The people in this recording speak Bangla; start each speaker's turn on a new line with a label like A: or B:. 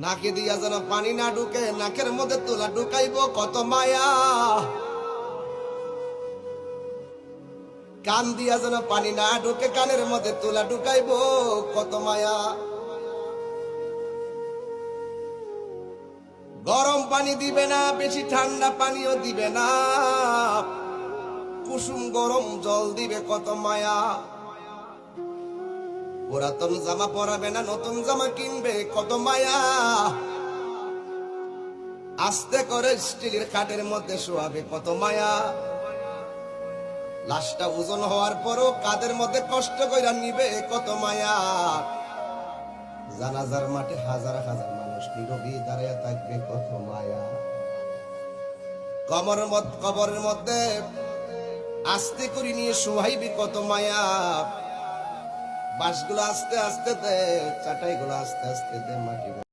A: নাকে দিয়া যেন পানি না ঢুকে, নাকের মধ্যে তোলা ঢুকাইব কত মায়া। কান দিয়া যেন পানি না ঢুকে, কানের মধ্যে তোলা ঢুকাইব কত মায়া। গরম পানি দিবে না, বেশি ঠান্ডা পানিও দিবে না, কুসুম গরম জল দিবে কত মায়া। পুরাতন জামা পরাবে না, নতুন জামা কিনবে কত মায়া। আস্তে করে স্টিলের খাটের মধ্যে শোয়াবে কত মায়া। লাশটা ওজন হওয়ার পরও কাদের মধ্যে কষ্ট কইরা নিবে কত মায়া। জানাজার মাঠে হাজার হাজার মানুষ নীরবে দাঁড়িয়ে থাকবে কত মায়া। কবরের মধ্যে আস্তে করে নিয়ে শোয়াইবে কত মায়া। বাঁশগুলো আস্তে আস্তে দে, চাটাইগুলো আস্তে আস্তে দে, মাটি